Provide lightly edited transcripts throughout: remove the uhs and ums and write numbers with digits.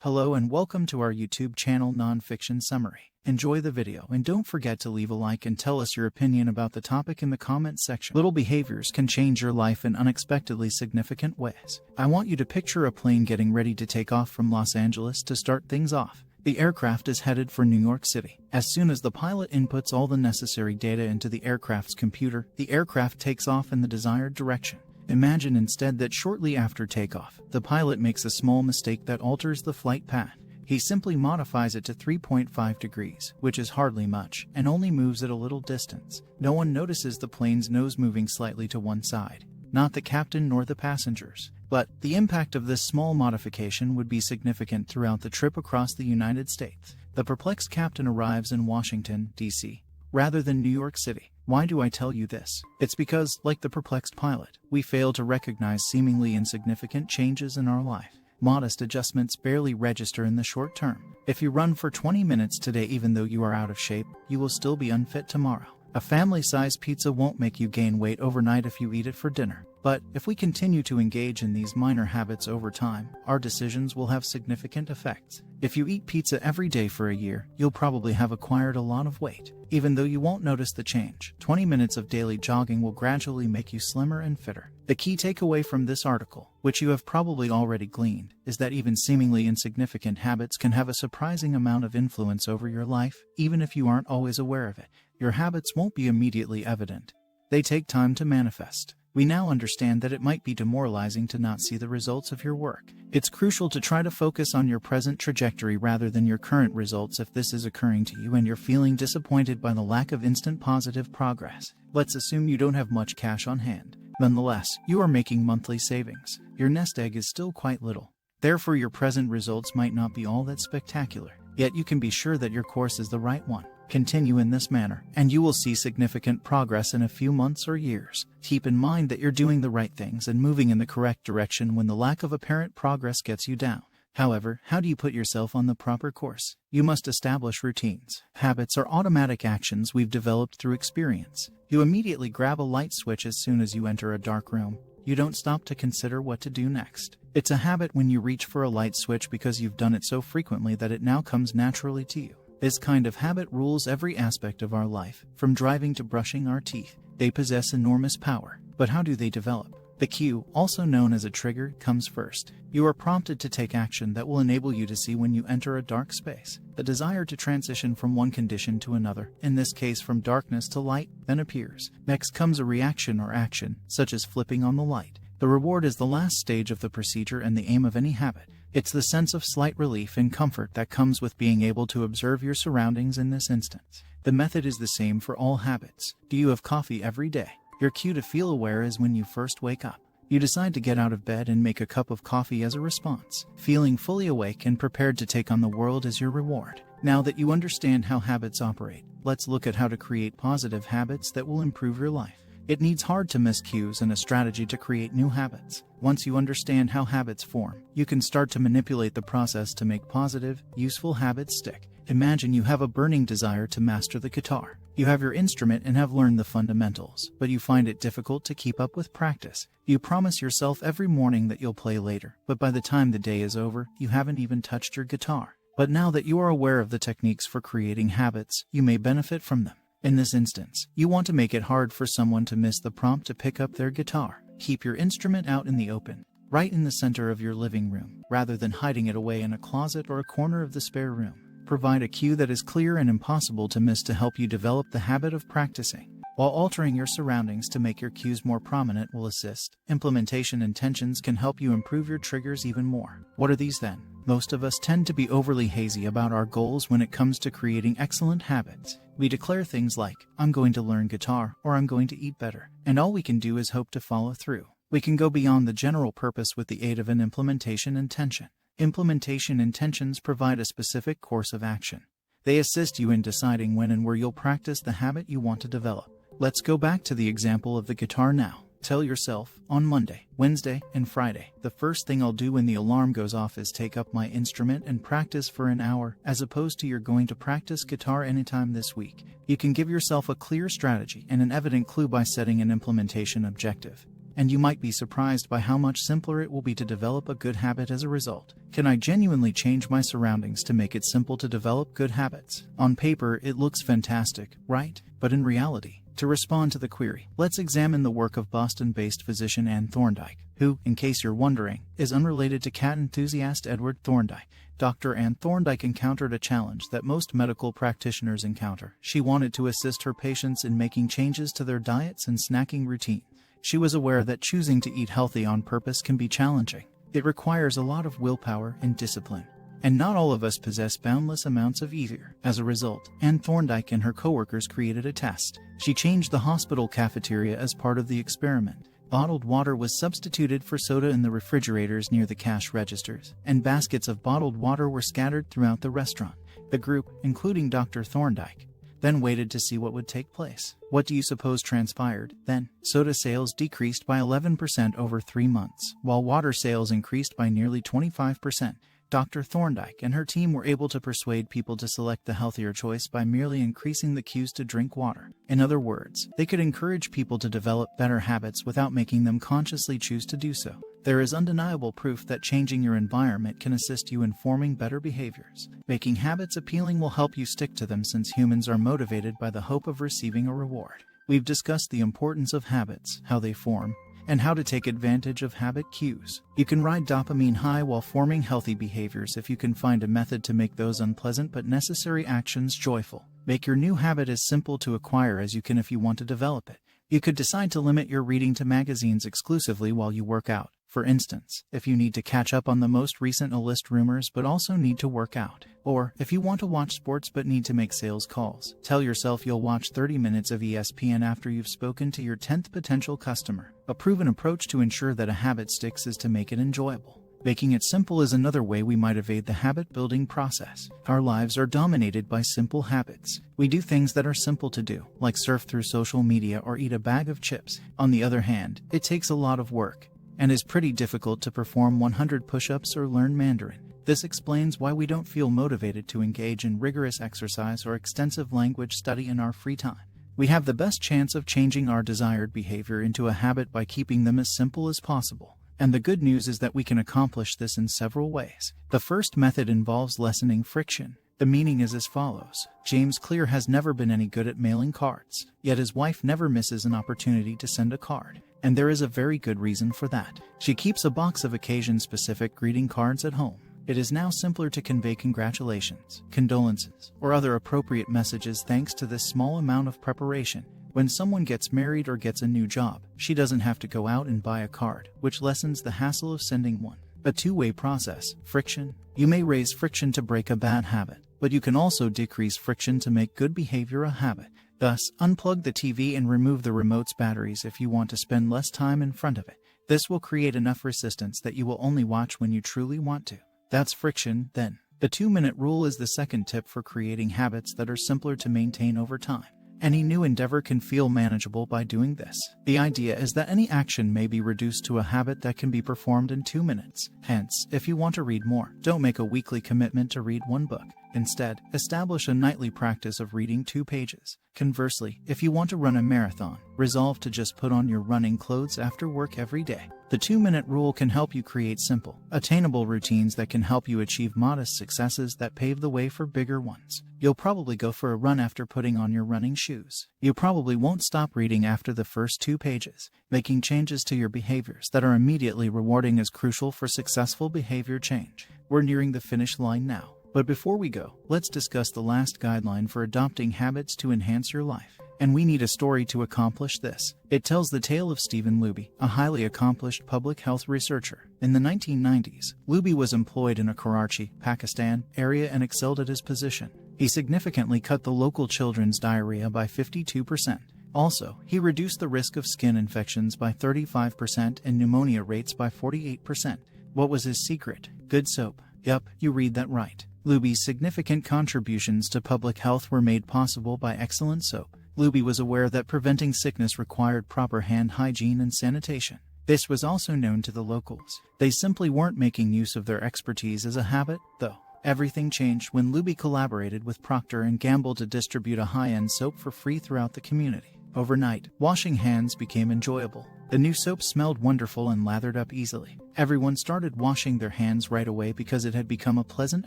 Hello and welcome to our YouTube channel NonFictionSummary. Enjoy the video and don't forget to leave a like and tell us your opinion about the topic in the comments section. Little behaviors can change your life in unexpectedly significant ways. I want you to picture a plane getting ready to take off from Los Angeles to start things off. The aircraft is headed for New York City. As soon as the pilot inputs all the necessary data into the aircraft's computer, the aircraft takes off in the desired direction. Imagine instead that shortly after takeoff, the pilot makes a small mistake that alters the flight path. He simply modifies it to 3.5 degrees, which is hardly much, and only moves it a little distance. No one notices the plane's nose moving slightly to one side. Not the captain nor the passengers. But the impact of this small modification would be significant throughout the trip across the United States. The perplexed captain arrives in Washington, D.C., rather than New York City. Why do I tell you this? It's because, like the perplexed pilot, we fail to recognize seemingly insignificant changes in our life. Modest adjustments barely register in the short term. If you run for 20 minutes today even though you are out of shape, you will still be unfit tomorrow. A family-sized pizza won't make you gain weight overnight if you eat it for dinner. But if we continue to engage in these minor habits over time, our decisions will have significant effects. If you eat pizza every day for a year, you'll probably have acquired a lot of weight. Even though you won't notice the change, 20 minutes of daily jogging will gradually make you slimmer and fitter. The key takeaway from this article, which you have probably already gleaned, is that even seemingly insignificant habits can have a surprising amount of influence over your life, even if you aren't always aware of it. Your habits won't be immediately evident. They take time to manifest. We now understand that it might be demoralizing to not see the results of your work. It's crucial to try to focus on your present trajectory rather than your current results if this is occurring to you and you're feeling disappointed by the lack of instant positive progress. Let's assume you don't have much cash on hand. Nonetheless, you are making monthly savings. Your nest egg is still quite little. Therefore, your present results might not be all that spectacular. Yet you can be sure that your course is the right one. Continue in this manner, and you will see significant progress in a few months or years. Keep in mind that you're doing the right things and moving in the correct direction when the lack of apparent progress gets you down. However, how do you put yourself on the proper course? You must establish routines. Habits are automatic actions we've developed through experience. You immediately grab a light switch as soon as you enter a dark room. You don't stop to consider what to do next. It's a habit when you reach for a light switch because you've done it so frequently that it now comes naturally to you. This kind of habit rules every aspect of our life, from driving to brushing our teeth. They possess enormous power. But how do they develop? The cue, also known as a trigger, comes first. You are prompted to take action that will enable you to see when you enter a dark space. The desire to transition from one condition to another, in this case from darkness to light, then appears. Next comes a reaction or action, such as flipping on the light. The reward is the last stage of the procedure and the aim of any habit. It's the sense of slight relief and comfort that comes with being able to observe your surroundings in this instance. The method is the same for all habits. Do you have coffee every day? Your cue to feel aware is when you first wake up. You decide to get out of bed and make a cup of coffee as a response. Feeling fully awake and prepared to take on the world is your reward. Now that you understand how habits operate, let's look at how to create positive habits that will improve your life. It needs hard to miss cues and a strategy to create new habits. Once you understand how habits form, you can start to manipulate the process to make positive, useful habits stick. Imagine you have a burning desire to master the guitar. You have your instrument and have learned the fundamentals, but you find it difficult to keep up with practice. You promise yourself every morning that you'll play later, but by the time the day is over, you haven't even touched your guitar. But now that you are aware of the techniques for creating habits, you may benefit from them. In this instance, you want to make it hard for someone to miss the prompt to pick up their guitar. Keep your instrument out in the open, right in the center of your living room, rather than hiding it away in a closet or a corner of the spare room. Provide a cue that is clear and impossible to miss to help you develop the habit of practicing. While altering your surroundings to make your cues more prominent will assist, implementation intentions can help you improve your triggers even more. What are these then? Most of us tend to be overly hazy about our goals when it comes to creating excellent habits. We declare things like, I'm going to learn guitar, or I'm going to eat better, and all we can do is hope to follow through. We can go beyond the general purpose with the aid of an implementation intention. Implementation intentions provide a specific course of action. They assist you in deciding when and where you'll practice the habit you want to develop. Let's go back to the example of the guitar now. Tell yourself, on Monday, Wednesday, and Friday, the first thing I'll do when the alarm goes off is take up my instrument and practice for an hour, as opposed to you're going to practice guitar anytime this week. You can give yourself a clear strategy and an evident clue by setting an implementation objective. and you might be surprised by how much simpler it will be to develop a good habit as a result. Can I genuinely change my surroundings to make it simple to develop good habits? On paper, it looks fantastic, right? But in reality, to respond to the query, let's examine the work of Boston-based physician Anne Thorndike, who, in case you're wondering, is unrelated to cat enthusiast Edward Thorndike. Dr. Anne Thorndike encountered a challenge that most medical practitioners encounter. She wanted to assist her patients in making changes to their diets and snacking routine. She was aware that choosing to eat healthy on purpose can be challenging. It requires a lot of willpower and discipline. And not all of us possess boundless amounts of either. As a result, Anne Thorndike and her coworkers created a test. She changed the hospital cafeteria as part of the experiment. Bottled water was substituted for soda in the refrigerators near the cash registers, and baskets of bottled water were scattered throughout the restaurant. The group, including Dr. Thorndike, then waited to see what would take place. What do you suppose transpired then? Soda sales decreased by 11% over 3 months, while water sales increased by nearly 25%. Dr. Thorndike and her team were able to persuade people to select the healthier choice by merely increasing the queues to drink water. In other words, they could encourage people to develop better habits without making them consciously choose to do so. There is undeniable proof that changing your environment can assist you in forming better behaviors. Making habits appealing will help you stick to them since humans are motivated by the hope of receiving a reward. We've discussed the importance of habits, how they form, and how to take advantage of habit cues. You can ride dopamine high while forming healthy behaviors if you can find a method to make those unpleasant but necessary actions joyful. Make your new habit as simple to acquire as you can if you want to develop it. You could decide to limit your reading to magazines exclusively while you work out. For instance, if you need to catch up on the most recent list rumors but also need to work out. Or, if you want to watch sports but need to make sales calls, tell yourself you'll watch 30 minutes of ESPN after you've spoken to your 10th potential customer. A proven approach to ensure that a habit sticks is to make it enjoyable. Making it simple is another way we might evade the habit-building process. Our lives are dominated by simple habits. We do things that are simple to do, like surf through social media or eat a bag of chips. On the other hand, it takes a lot of work and is pretty difficult to perform 100 push-ups or learn Mandarin. This explains why we don't feel motivated to engage in rigorous exercise or extensive language study in our free time. We have the best chance of changing our desired behavior into a habit by keeping them as simple as possible. And the good news is that we can accomplish this in several ways. The first method involves lessening friction. The meaning is as follows. James Clear has never been any good at mailing cards, yet his wife never misses an opportunity to send a card. And there is a very good reason for that. She keeps a box of occasion-specific greeting cards at home. It is now simpler to convey congratulations, condolences, or other appropriate messages thanks to this small amount of preparation. When someone gets married or gets a new job, she doesn't have to go out and buy a card, which lessens the hassle of sending one. A two-way process. Friction. You may raise friction to break a bad habit, but you can also decrease friction to make good behavior a habit. Thus, unplug the TV and remove the remote's batteries if you want to spend less time in front of it. This will create enough resistance that you will only watch when you truly want to. That's friction, then. The 2-minute rule is the second tip for creating habits that are simpler to maintain over time. Any new endeavor can feel manageable by doing this. The idea is that any action may be reduced to a habit that can be performed in 2 minutes. Hence, if you want to read more, don't make a weekly commitment to read 1 book. Instead, establish a nightly practice of reading 2 pages. Conversely, if you want to run a marathon, resolve to just put on your running clothes after work every day. The 2-minute rule can help you create simple, attainable routines that can help you achieve modest successes that pave the way for bigger ones. You'll probably go for a run after putting on your running shoes. You probably won't stop reading after the first 2 pages. Making changes to your behaviors that are immediately rewarding is crucial for successful behavior change. We're nearing the finish line now. But before we go, let's discuss the last guideline for adopting habits to enhance your life. And we need a story to accomplish this. It tells the tale of Stephen Luby, a highly accomplished public health researcher. In the 1990s, Luby was employed in a Karachi, Pakistan, area and excelled at his position. He significantly cut the local children's diarrhea by 52%. Also, he reduced the risk of skin infections by 35% and pneumonia rates by 48%. What was his secret? Good soap. Yup, you read that right. Luby's significant contributions to public health were made possible by excellent soap. Luby was aware that preventing sickness required proper hand hygiene and sanitation. This was also known to the locals. They simply weren't making use of their expertise as a habit, though. Everything changed when Luby collaborated with Procter & Gamble to distribute a high-end soap for free throughout the community. Overnight, washing hands became enjoyable. The new soap smelled wonderful and lathered up easily. Everyone started washing their hands right away because it had become a pleasant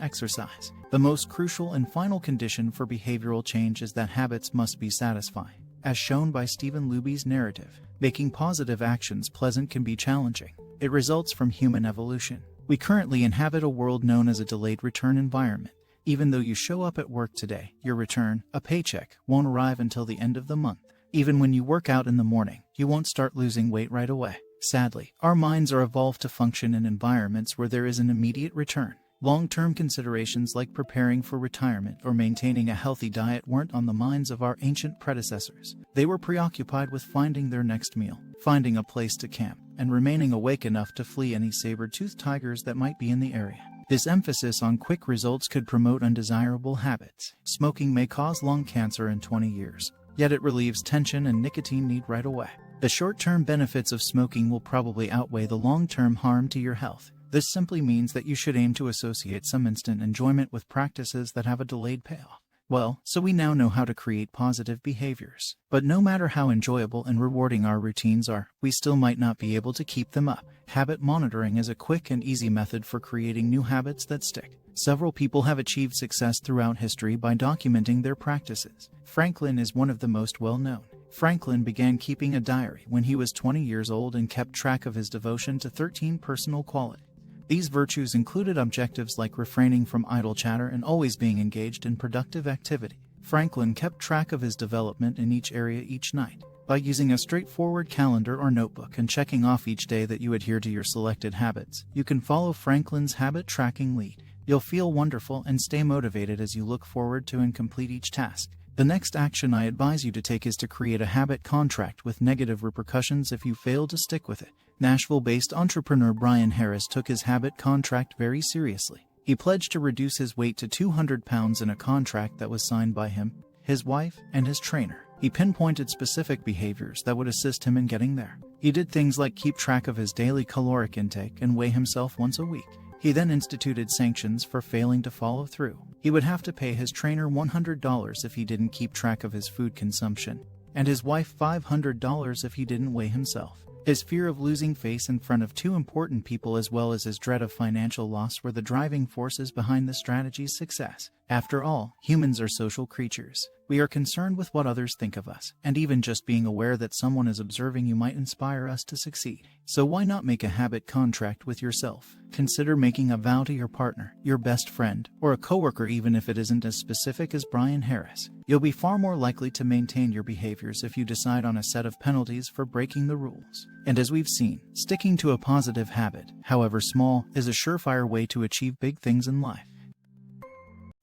exercise. The most crucial and final condition for behavioral change is that habits must be satisfying. As shown by Stephen Luby's narrative, making positive actions pleasant can be challenging. It results from human evolution. We currently inhabit a world known as a delayed return environment. Even though you show up at work today, your return, a paycheck, won't arrive until the end of the month. Even when you work out in the morning, you won't start losing weight right away. Sadly, our minds are evolved to function in environments where there is an immediate return. Long-term considerations like preparing for retirement or maintaining a healthy diet weren't on the minds of our ancient predecessors. They were preoccupied with finding their next meal, finding a place to camp, and remaining awake enough to flee any saber-toothed tigers that might be in the area. This emphasis on quick results could promote undesirable habits. Smoking may cause lung cancer in 20 years, yet it relieves tension and nicotine need right away. The short-term benefits of smoking will probably outweigh the long-term harm to your health. This simply means that you should aim to associate some instant enjoyment with practices that have a delayed payoff. Well, so we now know how to create positive behaviors. But no matter how enjoyable and rewarding our routines are, we still might not be able to keep them up. Habit monitoring is a quick and easy method for creating new habits that stick. Several people have achieved success throughout history by documenting their practices. Franklin is one of the most well-known. Franklin began keeping a diary when he was 20 years old and kept track of his devotion to 13 personal qualities. These virtues included objectives like refraining from idle chatter and always being engaged in productive activity. Franklin kept track of his development in each area each night. By using a straightforward calendar or notebook and checking off each day that you adhere to your selected habits, you can follow Franklin's habit tracking lead. You'll feel wonderful and stay motivated as you look forward to and complete each task. The next action I advise you to take is to create a habit contract with negative repercussions if you fail to stick with it. Nashville-based entrepreneur Brian Harris took his habit contract very seriously. He pledged to reduce his weight to 200 pounds in a contract that was signed by him, his wife, and his trainer. He pinpointed specific behaviors that would assist him in getting there. He did things like keep track of his daily caloric intake and weigh himself once a week. He then instituted sanctions for failing to follow through. He would have to pay his trainer $100 if he didn't keep track of his food consumption, and his wife $500 if he didn't weigh himself. His fear of losing face in front of two important people as well as his dread of financial loss were the driving forces behind the strategy's success. After all, humans are social creatures. We are concerned with what others think of us, and even just being aware that someone is observing you might inspire us to succeed. So why not make a habit contract with yourself? Consider making a vow to your partner, your best friend, or a coworker even if it isn't as specific as Brian Harris. You'll be far more likely to maintain your behaviors if you decide on a set of penalties for breaking the rules. And as we've seen, sticking to a positive habit, however small, is a surefire way to achieve big things in life.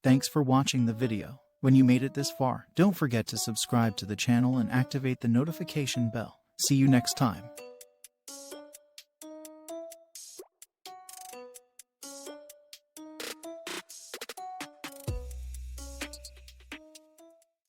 Thanks for watching the video. When you made it this far, don't forget to subscribe to the channel and activate the notification bell. See you next time.